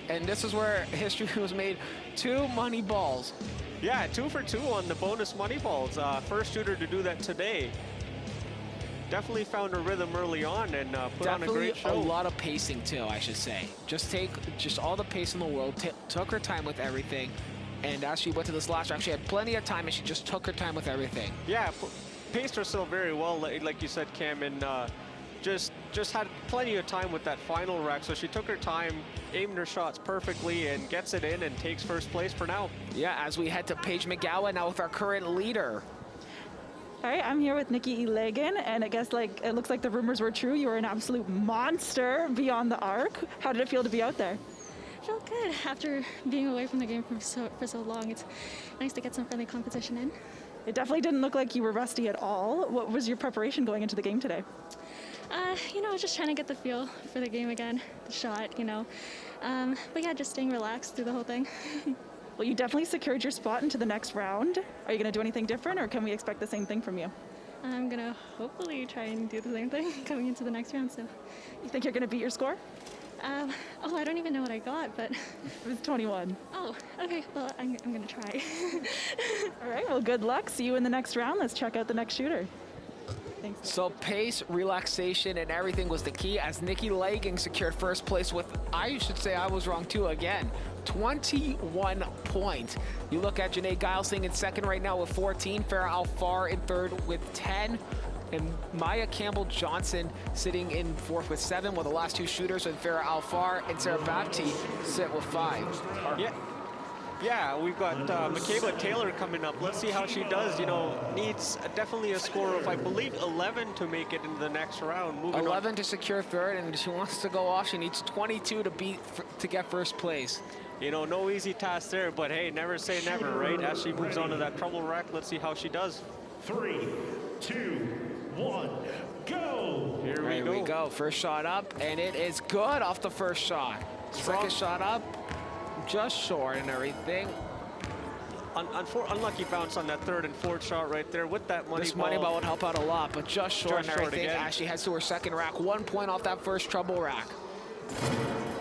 And this is where history was made. 2 money balls. Yeah, 2 for 2 on the bonus money balls. 1st shooter to do that today. Definitely found her rhythm early on and put on a great show. A lot of pacing too, I should say. Just all the pace in the world. Took her time with everything. And as she went to this last round, she had plenty of time, and she just took her time with everything. Yeah, paced herself very well, like you said, Cam, and just had plenty of time with that final rack. So she took her time, aimed her shots perfectly, and gets it in and takes 1st place for now. Yeah, as we head to Paige McGowan now with our current leader. All right, I'm here with Nikki E. Lagan, and I guess it looks like the rumors were true. You were an absolute monster beyond the arc. How did it feel to be out there? Felt good after being away from the game for so long. It's nice to get some friendly competition in. It definitely didn't look like you were rusty at all. What was your preparation going into the game today? Just trying to get the feel for the game again, the shot, But yeah, just staying relaxed through the whole thing. Well, you definitely secured your spot into the next round. Are you going to do anything different, or can we expect the same thing from you? I'm going to hopefully try and do the same thing coming into the next round. So, you think you're going to beat your score? I don't even know what I got, but... It was 21. Oh, okay. Well, I'm going to try. All right, well, good luck. See you in the next round. Let's check out the next shooter. Thanks. So pace, relaxation, and everything was the key as Nikki Lagan secured 1st place with, I should say I was wrong too again, 21 points. You look at Janae Gilesing in 2nd right now with 14, Farah Alfar in 3rd with 10, and Maya Campbell-Johnson sitting in 4th with 7, while the last 2 shooters with Farah Alfar and Sarah Bapti sit with 5. Yeah, we've got Michaela Taylor coming up. Let's see how she does. Needs definitely a score of, I believe, 11 to make it into the next round. Moving 11 to secure 3rd, and she wants to go off. She needs 22 to get 1st place. No easy task there, but hey, never say never, right? As she moves on to that trouble rack, let's see how she does. 3, 2, 1, go! Here we go. 1st shot up, and it is good off the 1st shot. 2nd shot up, just short and everything. Unlucky bounce on that 3rd and 4th shot right there with that money ball. This money ball would help out a lot, but just short and everything. Again. As she heads to her 2nd rack, 1 point off that 1st trouble rack.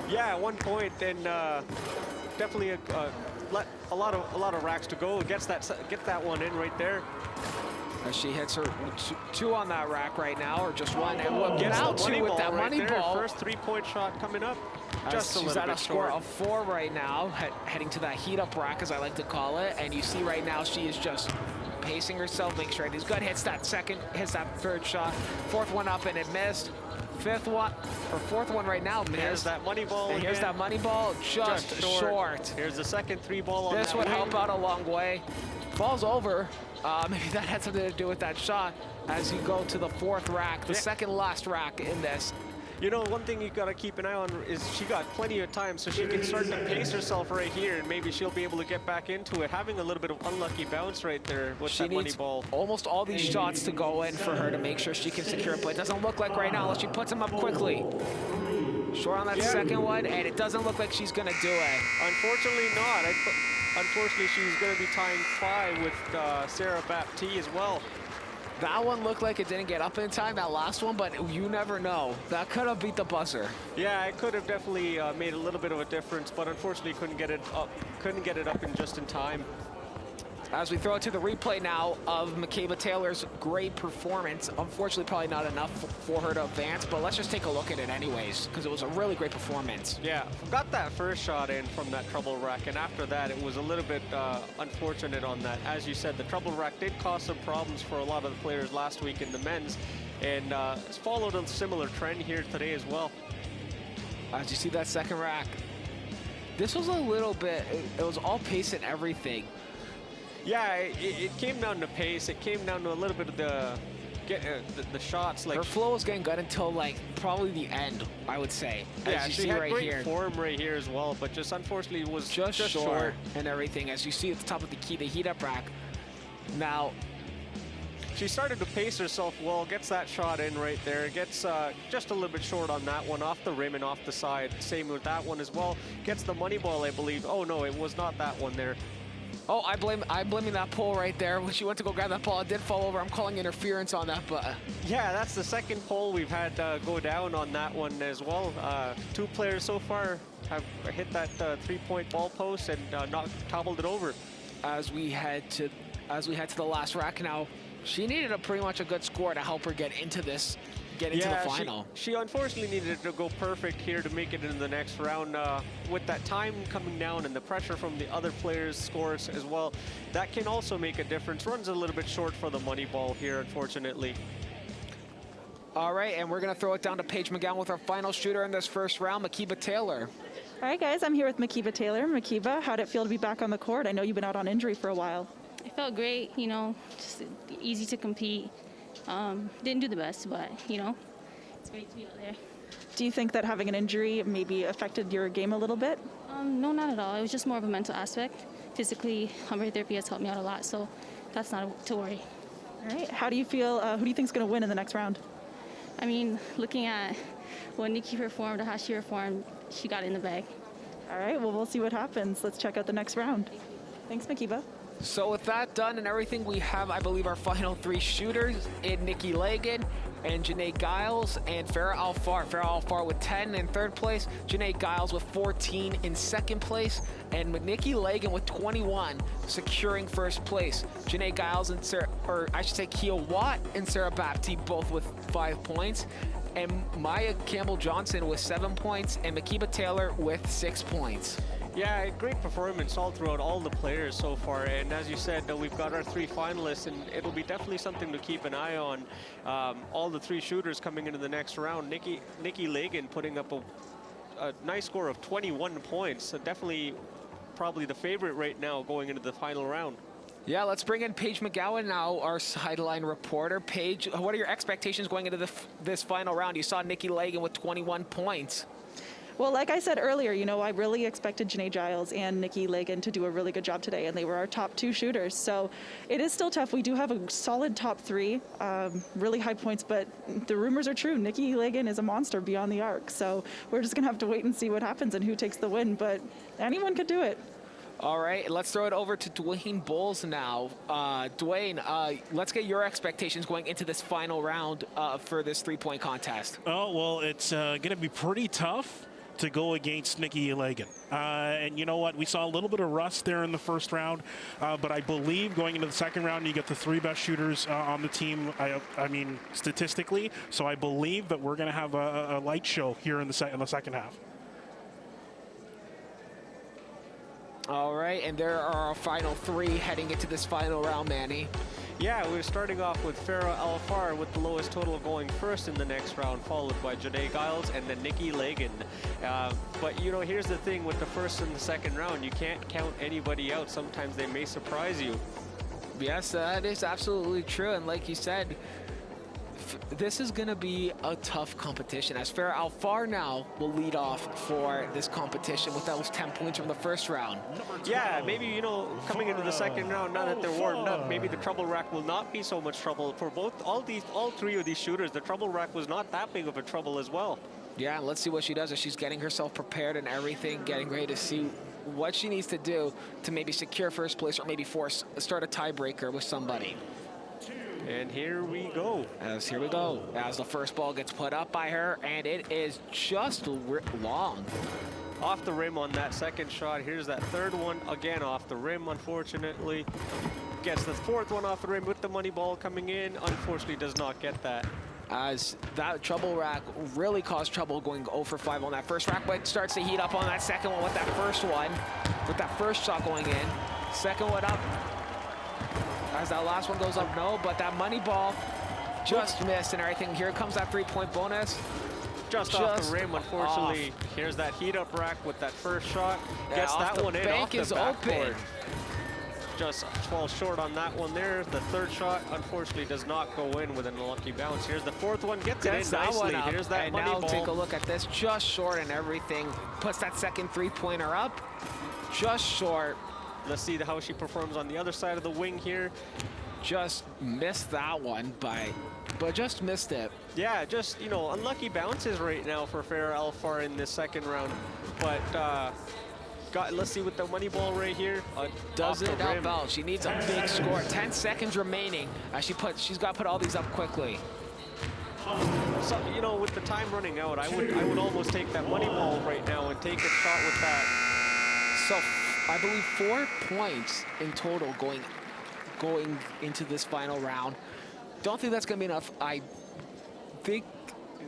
Yeah, 1 point, and definitely a lot of racks to go. Get that one in right there. As she hits her 2 on that rack right now, or just 1, and what gets now the 2 with that money ball. 1st 3-point shot coming up. Just a she's little at bit a score short. of 4 right now, heading to that heat up rack, as I like to call it. And you see right now she is just pacing herself, making sure it is good. Hits that 3rd shot, 4th one up, and it missed. fifth one, or fourth one right now. Here's that money ball. And here's again. that money ball, just short. Here's the second 3 ball on This that would wing. help out a long way. Falls over. Maybe that had something to do with that shot as you go to the fourth rack, the second last rack in this. You know, one thing you got to keep an eye on is she got plenty of time, so she can start to pace herself right here, and maybe she'll be able to get back into it. Having a little bit of unlucky bounce right there with She that money needs ball. almost all these shots to go in for her to make sure she can secure it, but it doesn't look like right now unless she puts them up quickly. Short on that second one, and it doesn't look like she's going to do it. Unfortunately not. Unfortunately, she's going to be tying 5 with Sarah Baptiste as well. That one looked like it didn't get up in time, that last one, but you never know. That could have beat the buzzer. Yeah, it could have definitely made a little bit of a difference, but unfortunately couldn't get it up. Couldn't get it up in just in time. As we throw it to the replay now of Makeba Taylor's great performance. Unfortunately, probably not enough for her to advance, but let's just take a look at it anyways, because it was a really great performance. Yeah, got that first shot in from that trouble rack, and after that, it was a little bit unfortunate on that. As you said, the trouble rack did cause some problems for a lot of the players last week in the men's, and it's followed a similar trend here today as well. As you see that second rack, this was a little bit, it was all pace and everything. Yeah, it came down to pace. It came down to a little bit of the shots. Like her flow was getting good until like probably the end, I would say. Yeah, as you she see had right great here. form right here as well, but just unfortunately was just short and everything. As you see at the top of the heat up rack. Now, she started to pace herself well, gets that shot in right there, gets just a little bit short on that one, off the rim and off the side. Same with that one as well. Gets the money ball, I believe. Oh no, it was not that one there. Oh, I'm blaming that pole right there. When she went to go grab that ball, it did fall over. I'm calling interference on that, but... Yeah, that's the second pole we've had go down on that one as well. 2 players so far have hit that 3-point ball post and toppled it over. As we head to the last rack now, she needed pretty much a good score to help her get into the final. She unfortunately needed to go perfect here to make it into the next round. With that time coming down and the pressure from the other players' scores as well, that can also make a difference. Runs a little bit short for the money ball here, unfortunately. All right, and we're going to throw it down to Paige McGowan with our final shooter in this first round, Makeba Taylor. All right, guys, I'm here with Makeba Taylor. Makeba, how'd it feel to be back on the court? I know you've been out on injury for a while. It felt great, you know, just easy to compete. Didn't do the best, but, you know, it's great to be out there. Do you think that having an injury maybe affected your game a little bit? No, not at all. It was just more of a mental aspect. Physically, therapy has helped me out a lot, so that's not to worry. All right, how do you feel, who do you think is going to win in the next round? I mean, looking at when Nikki performed or how she performed, she got it in the bag. All right, well, we'll see what happens. Let's check out the next round. Thanks, Makeba. So with that done and everything, we have, I believe, our final 3 shooters in Nikki Lagan and Janae Giles and Farah Alfar. Farah Alfar with 10 in third place, Janae Giles with 14 in second place, and Nikki Lagan with 21 securing first place. Janae Giles and Kia Watt and Sarah Baptiste both with 5 points, and Maya Campbell-Johnson with 7 points, and Makeba Taylor with 6 points. Yeah, great performance all throughout all the players so far, and as you said, we've got our 3 finalists, and it'll be definitely something to keep an eye on. All the 3 shooters coming into the next round. Nikki Lagan putting up a nice score of 21 points, so definitely probably the favorite right now going into the final round. Yeah, let's bring in Paige McGowan now, our sideline reporter. Paige, what are your expectations going into this final round? You saw Nikki Lagan with 21 points. Well, like I said earlier, you know, I really expected Janae Giles and Nikki Lagan to do a really good job today, and they were our top 2 shooters. So it is still tough. We do have a solid top 3, really high points, but the rumors are true. Nikki Lagan is a monster beyond the arc. So we're just going to have to wait and see what happens and who takes the win, but anyone could do it. All right, let's throw it over to Dwayne Bowles now. Dwayne, let's get your expectations going into this final round for this 3-point contest. Oh, well, it's going to be pretty tough to go against Nikki Lagan. And you know what? We saw a little bit of rust there in the first round, but I believe going into the second round, you get the 3 best shooters on the team, I mean, statistically. So I believe that we're going to have a light show here in the second half. All right, and there are our final 3 heading into this final round, Manny. Yeah, we're starting off with Farah Alfar with the lowest total going first in the next round, followed by Janae Giles and then Nikki Lagan. But you know, here's the thing with the first and the second round, you can't count anybody out. Sometimes they may surprise you. Yes, that is absolutely true. And like you said, this is going to be a tough competition, as Farah Alfar now will lead off for this competition with those 10 points from the first round. Yeah, maybe, you know, coming into the second round, now that they're warmed up, maybe the trouble rack will not be so much trouble for all three of these shooters. The trouble rack was not that big of a trouble as well. Yeah, and let's see what she does as she's getting herself prepared and everything, getting ready to see what she needs to do to maybe secure first place or maybe start a tiebreaker with somebody. And here we go. As the first ball gets put up by her, and it is just long. Off the rim on that second shot. Here's that third one, again off the rim, unfortunately. Gets the fourth one off the rim with the money ball coming in. Unfortunately, does not get that. As that trouble rack really caused trouble going 0 for 5 on that first rack, but starts to heat up on that second one with that first one, with that first shot going in. Second one up. As that last one goes up, no, but that money ball just missed and everything. Here comes that 3-point bonus. Just off the rim, unfortunately. Here's that heat up rack with that first shot. Gets that one in off the backboard. Just falls short on that one there. The third shot, unfortunately, does not go in with an unlucky bounce. Here's the fourth one, gets it in nicely. Here's that money ball. And now take a look at this, just short and everything. Puts that second 3-pointer up, just short. Let's see how she performs on the other side of the wing here. Just missed that one but just missed it. Yeah, just, you know, unlucky bounces right now for Farah Alfar in this second round. But let's see with the money ball right here. Does it help out? She needs a big score. 10 seconds remaining. She's got to put all these up quickly. So, you know, with the time running out, I would almost take that money ball right now and take a shot with that. So I believe 4 points in total going into this final round. Don't think that's going to be enough. I think,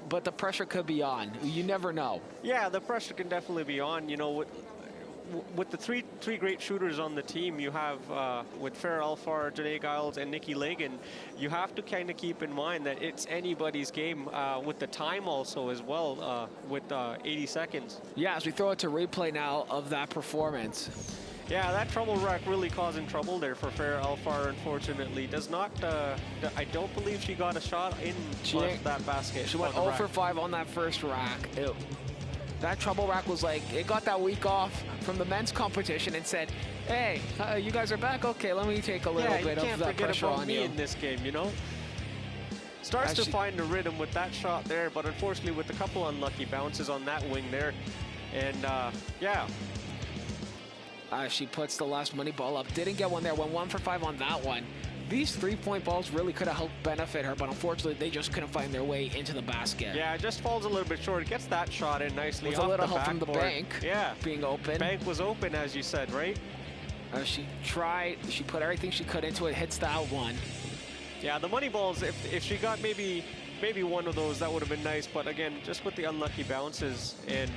but the pressure could be on. You never know. Yeah, the pressure can definitely be on. You know, with the three great shooters on the team, you have with Farah Alfar, Janae Giles, and Nikki Lagan, you have to kind of keep in mind that it's anybody's game with the time also as well, with 80 seconds. Yeah, as we throw it to replay now of that performance. Yeah, that trouble rack really causing trouble there for Farah Alfar, unfortunately. Does not, I don't believe she got a shot in that basket. She went 0 for 5 on that first rack. That trouble rack was like, it got that week off from the men's competition and said, hey, you guys are back? Okay, let me take a little bit of that pressure on you. In this game, you know? Starts to find a rhythm with that shot there, but unfortunately with a couple unlucky bounces on that wing there. And yeah. She puts the last money ball up. Didn't get one there. Went 1 for 5 on that one. These 3-point balls really could have helped benefit her, but unfortunately they just couldn't find their way into the basket. Yeah, it just falls a little bit short. It gets that shot in nicely. With a little help from the bank. Yeah, being open. Bank was open, as you said, right? She put everything she could into it. Hits that one. Yeah, the money balls. If she got maybe one of those, that would have been nice. But again, just with the unlucky bounces and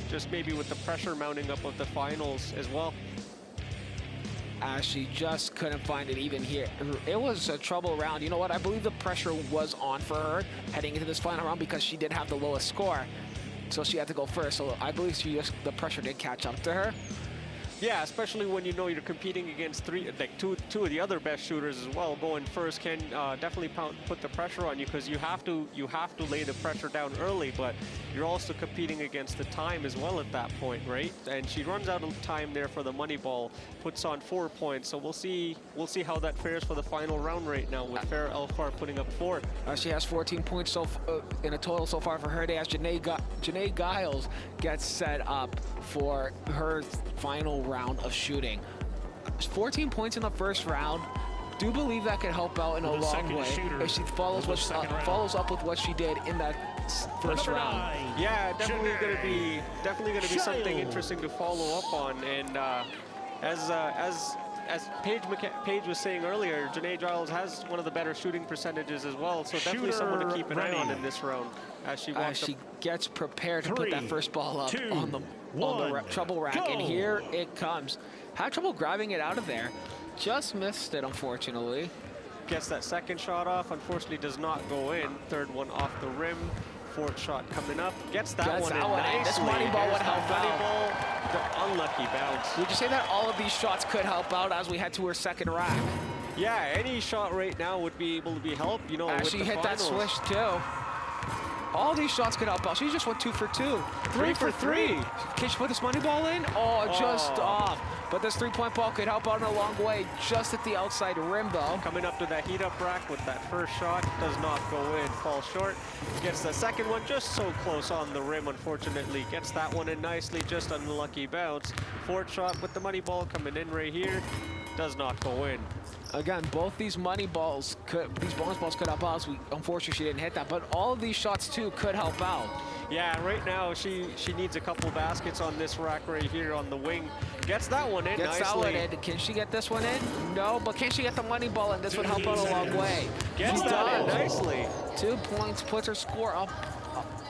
just maybe with the pressure mounting up of the finals as well. She just couldn't find it even here. It was a trouble round. You know what? I believe the pressure was on for her heading into this final round because she did have the lowest score. So she had to go first. So I believe the pressure did catch up to her. Yeah, especially when you know you're competing against two of the other best shooters as well. Going first can definitely put the pressure on you because you have to lay the pressure down early, but you're also competing against the time as well at that point, right? And she runs out of time there for the money ball, puts on 4 points. So we'll see how that fares for the final round right now with Farah Alfar putting up 4. She has 14 points in a total so far for her day as Janae Giles gets set up for her final round of shooting. 14 points in the first round. Do believe that could help out in a long way if she follows up with what she did in that first round. Yeah, definitely gonna be something interesting to follow up on. And as Paige was saying earlier, Janae Giles has one of the better shooting percentages as well. So definitely someone to keep an eye on in this round as she gets prepared to put that first ball up on the trouble rack, and here it comes. Had trouble grabbing it out of there. Just missed it, unfortunately. Gets that second shot off. Unfortunately, does not go in. Third one off the rim. Fourth shot coming up. Gets that one in nicely. This money ball would help out. The unlucky bounce. Would you say that all of these shots could help out as we head to her second rack? Yeah, any shot right now would be able to be helped. You know, As with she the hit that finals. swish too. All these shots could help out. She just went 2 for 2. 3 for 3. Can she put this money ball in? Oh, just off. But this three-point ball could help out in a long way. Just at the outside rim, though. Coming up to that heat-up rack with that first shot. Does not go in. Falls short. Gets the second one just so close on the rim, unfortunately. Gets that one in nicely. Just unlucky bounce. Fourth shot with the money ball coming in right here. Does not go in. Again, both these money balls, these bonus balls could help out. Unfortunately, she didn't hit that. But all of these shots, too, could help out. Yeah, right now she needs a couple baskets on this rack right here on the wing. Gets that one in Gets nicely. that one in. Can she get this one in? No, but can she get the money ball in? This would help out a long way. Gets She that in does. nicely. 2 points, puts her score up.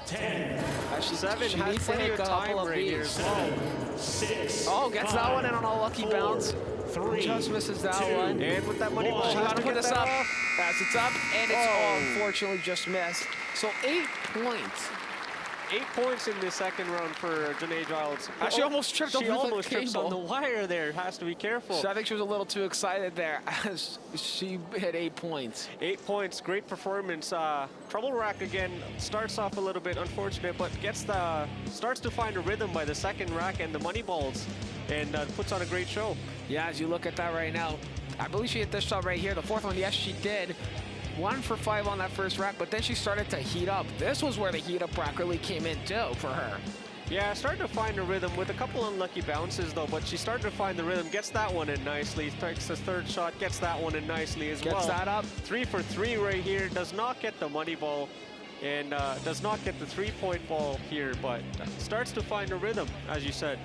10. She Seven has needs to plenty hit of a time couple of right here these. as well. 6. Oh, gets that one in on a lucky 4, bounce. 3. Just misses that 2, one. And with that money ball, She has got to put get this that up. off. As it's up, and it's Oh. unfortunately just missed. So 8 points. 8 points in the second round for Janae Giles. She almost tripped over She the almost trips on the cable. wire there. Has to be careful. So I think she was a little too excited there as she hit 8 points. 8 points, great performance. Trouble rack again starts off a little bit unfortunate, but starts to find a rhythm by the second rack and the money balls, and puts on a great show. Yeah, as you look at that right now, I believe she hit this shot right here. The fourth one, yes, she did. 1 for 5 on that first rack, but then she started to heat up. This was where the heat up rack really came in too for her. Yeah, starting to find a rhythm with a couple unlucky bounces though, but she started to find the rhythm. Gets that one in nicely. Takes the third shot, gets that one in nicely as well. Gets that up. 3 for 3 right here. Does not get the money ball and does not get the three-point ball here, but starts to find a rhythm, as you said.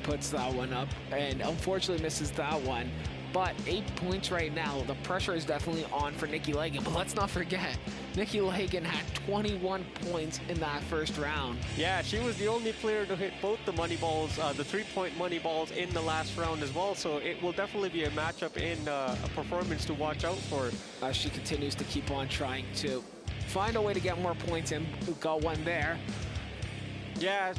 Puts that one up and unfortunately misses that one. But 8 points right now. The pressure is definitely on for Nikki Lagan. But let's not forget, Nikki Lagan had 21 points in that first round. Yeah, she was the only player to hit both the money balls, the three-point money balls in the last round as well. So it will definitely be a matchup and a performance to watch out for. As she continues to keep on trying to find a way to get more points in. Got one there. Yeah.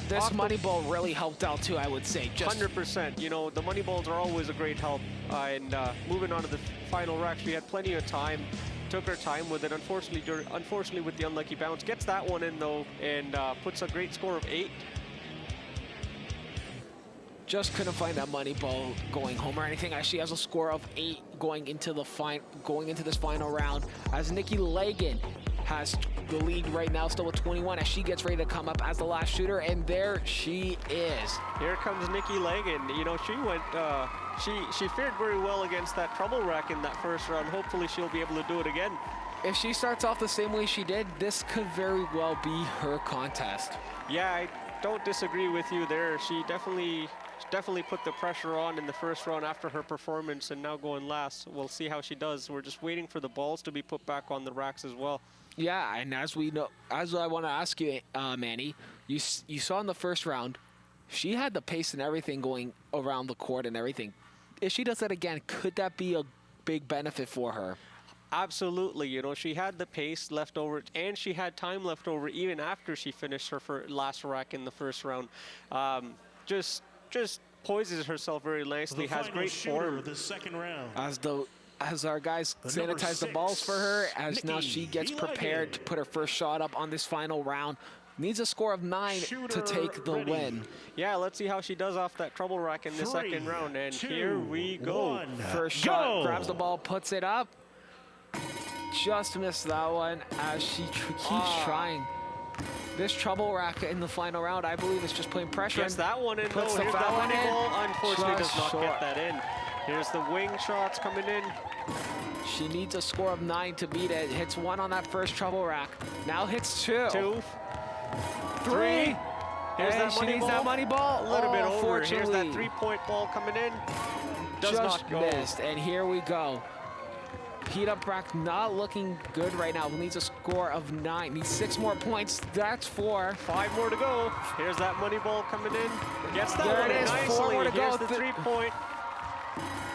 This money ball really helped out too, I would say. 100%. You know, the money balls are always a great help. And moving on to the final rack, she had plenty of time. Took her time with it. Unfortunately, with the unlucky bounce, gets that one in though, and puts a great score of 8. Just couldn't find that money ball going home or anything. As she has a score of 8 going into this final round. As Nikki Lagan has the lead right now, still with 21, as she gets ready to come up as the last shooter, and there she is. Here comes Nikki Lagan. You know, she went, she fared very well against that trouble rack in that first round. Hopefully she'll be able to do it again. If she starts off the same way she did, this could very well be her contest. Yeah, I don't disagree with you there. She definitely put the pressure on in the first round after her performance, and now going last. We'll see how she does. We're just waiting for the balls to be put back on the racks as well. Yeah, and as we know, as I want to ask you, Manny, you saw in the first round, she had the pace and everything going around the court and everything. If she does that again, could that be a big benefit for her? Absolutely. You know, she had the pace left over, and she had time left over even after she finished her last rack in the first round. Just poises herself very nicely, has great form. The second round. As our guys sanitize the balls for her, as now she gets prepared to put her first shot up on this final round. Needs a score of 9 to take the win. Yeah, let's see how she does off that trouble rack in the second round. And here we go. First shot, grabs the ball, puts it up. Just missed that one as she keeps trying. This trouble rack in the final round, I believe, is just putting pressure. Gets that one in. Puts Here's that money ball. Unfortunately, Just does not short. get that in. Here's the wing shots coming in. She needs a score of 9 to beat it. Hits 1 on that first trouble rack. Now hits 2. 2. 3. Here's and that she money needs ball. that money ball. A little bit over. Here's that Unfortunately, 3-point ball coming in. Does just not go. missed. And here we go. Heat up rack not looking good right now. Needs a score of 9. Needs 6 more points. That's 4. 5 more to go. Here's that money ball coming in. Gets that There one it in is. 4 nicely. more to Here's go. the 3-point.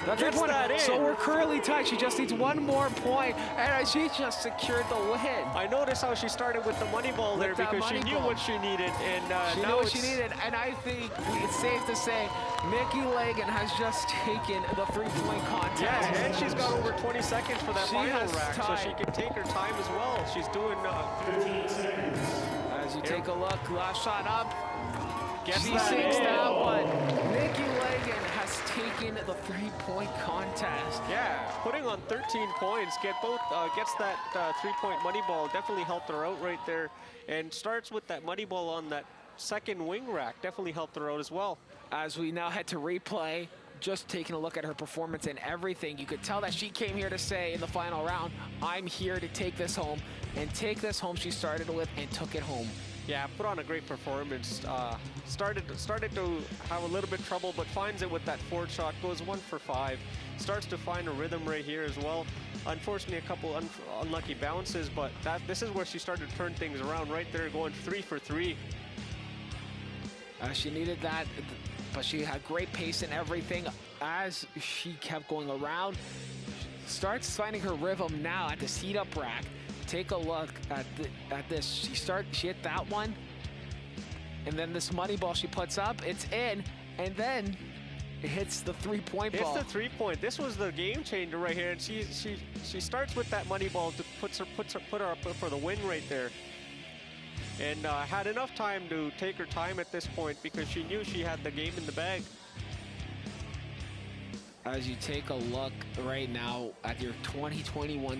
The Gets three-point. that in. So we're currently tied. She just needs one more point, and she just secured the win. I noticed how she started with the money ball there With that because she money knew ball. what she needed, and She now knew what she it's- needed, and I think it's safe to say Nikki Lagan has just taken the three-point contest. Yeah, and she's got over 20 seconds for that She final has rack, so time. she can take her time as well. She's doing 15 seconds. As you take a look, last shot up. Gets She that sinks in. that one. Nikki Lagan has taken the three-point contest. Yeah, putting on 13 points, gets that three-point money ball, definitely helped her out right there, and starts with that money ball on that second wing rack, definitely helped her out as well. As we now head to replay, just taking a look at her performance and everything, you could tell that she came here to say in the final round, I'm here to take this home, and take this home she started with and took it home. Yeah, put on a great performance. Started to have a little bit of trouble, but finds it with that forward shot. Goes 1 for 5. Starts to find a rhythm right here as well. Unfortunately, a couple unlucky bounces, but this is where she started to turn things around right there, going 3 for 3. She needed that, but she had great pace and everything as she kept going around. Starts finding her rhythm now at this heat up rack. Take a look at this. She hit that one, and then this money ball she puts up, it's in, and then it hits the three-point ball. It's the three-point. This was the game changer right here, and she starts with that money ball to put her up for the win right there, and had enough time to take her time at this point because she knew she had the game in the bag. As you take a look right now at your 2021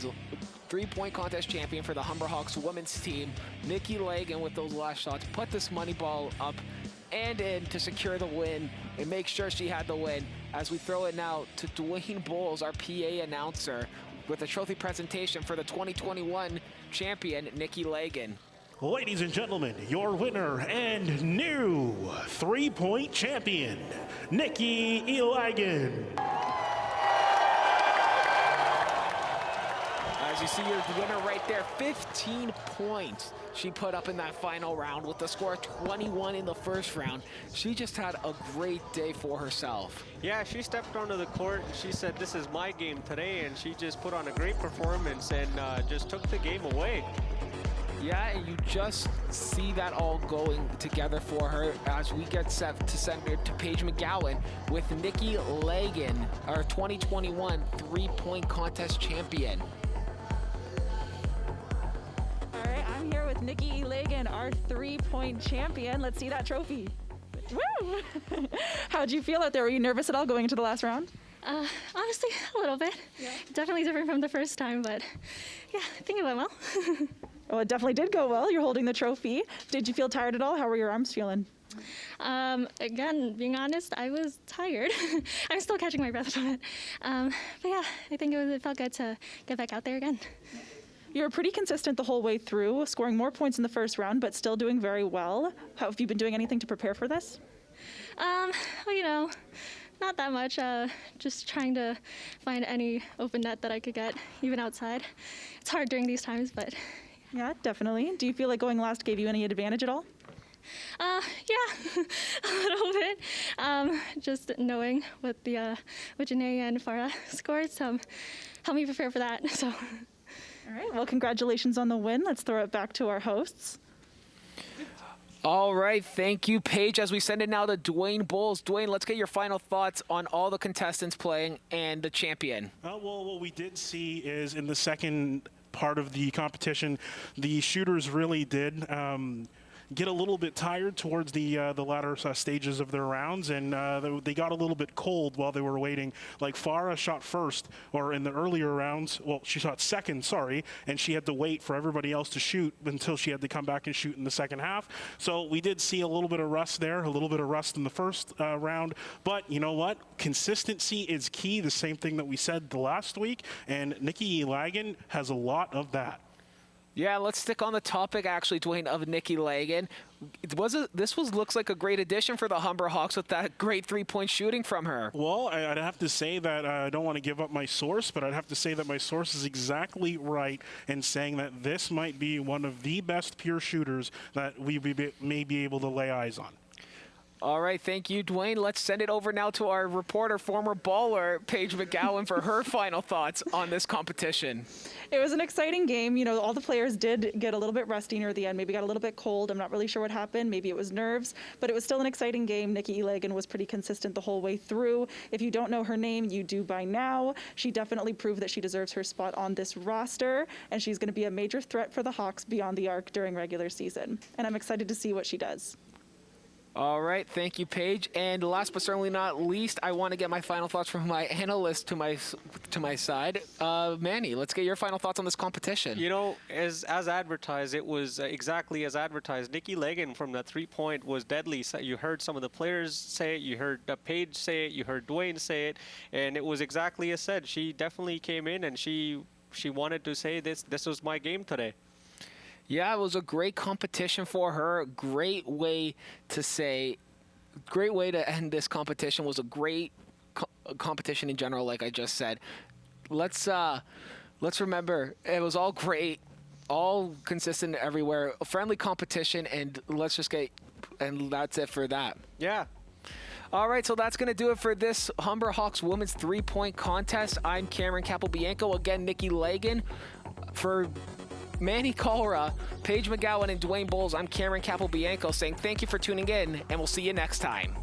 three-point contest champion for the Humber Hawks women's team, Nikki Lagan, with those last shots, put this money ball up and in to secure the win and make sure she had the win. As we throw it now to Dwayne Bowles, our PA announcer, with a trophy presentation for the 2021 champion, Nikki Lagan. Ladies and gentlemen, your winner and new three-point champion, Nikki Lagan. As you see your winner right there, 15 points she put up in that final round with the score of 21 in the first round. She just had a great day for herself. Yeah, she stepped onto the court and she said, this is my game today, and she just put on a great performance and just took the game away. Yeah, and you just see that all going together for her as we get set to send her to Paige McGowan with Nikki Lagan, our 2021 three-point contest champion. All right, I'm here with Nikki Lagan, our three-point champion. Let's see that trophy. Woo! How'd you feel out there? Were you nervous at all going into the last round? Honestly, a little bit. Yeah. Definitely different from the first time, but yeah, I think it went well. Well, it definitely did go well. You're holding the trophy. Did you feel tired at all? How were your arms feeling? Again, being honest, I was tired. I'm still catching my breath from it. But yeah, I think it felt good to get back out there again. You were pretty consistent the whole way through, scoring more points in the first round, but still doing very well. How, have you been doing anything to prepare for this? Well, you know, not that much. Just trying to find any open net that I could get, even outside. It's hard during these times, but... Yeah, definitely. Do you feel like going last gave you any advantage at all? Yeah, a little bit. Just knowing what the what Janae and Farah scored, so help me prepare for that. So. All right. Well, congratulations on the win. Let's throw it back to our hosts. All right, thank you, Paige. As we send it now to Dwayne Bowles. Dwayne, let's get your final thoughts on all the contestants playing and the champion. Well, what we did see is in the second part of the competition, the shooters really did get a little bit tired towards the latter stages of their rounds, and they got a little bit cold while they were waiting. Like Farah shot first, or in the earlier rounds, well, she shot second, sorry, and she had to wait for everybody else to shoot until she had to come back and shoot in the second half. So we did see a little bit of rust there, a little bit of rust in the first round, but you know what? Consistency is key, the same thing that we said the last week, and Nikki Lagan has a lot of that. Yeah, let's stick on the topic, actually, Dwayne, of Nikki Lagan. This looks like a great addition for the Humber Hawks with that great three-point shooting from her. Well, I'd have to say that I don't want to give up my source, but I'd have to say that my source is exactly right in saying that this might be one of the best pure shooters that we may be able to lay eyes on. All right, thank you, Dwayne. Let's send it over now to our reporter, former baller, Paige McGowan, for her final thoughts on this competition. It was an exciting game. You know, all the players did get a little bit rusty near the end, maybe got a little bit cold. I'm not really sure what happened. Maybe it was nerves, but it was still an exciting game. Nikki Elegin was pretty consistent the whole way through. If you don't know her name, you do by now. She definitely proved that she deserves her spot on this roster, and she's going to be a major threat for the Hawks beyond the arc during regular season. And I'm excited to see what she does. All right, thank you, Paige. And last but certainly not least, I want to get my final thoughts from my analyst to my side. Manny, let's get your final thoughts on this competition. You know, as advertised, it was exactly as advertised. Nikki Elegin from that 3-point was deadly. So you heard some of the players say it, you heard Paige say it, you heard Dwayne say it, and it was exactly as said. She definitely came in and she wanted to say this was my game today. Yeah, it was a great competition for her. Great way to end this competition. Was a great competition in general, like I just said. Let's remember, it was all great, all consistent everywhere. A friendly competition, and that's it for that. Yeah. All right, so that's going to do it for this Humber Hawks women's 3-point contest. I'm Cameron Capobianco. Again, Nikki Elegin. For Manny Kalra, Paige McGowan, and Dwayne Bowles, I'm Cameron Capobianco saying thank you for tuning in, and we'll see you next time.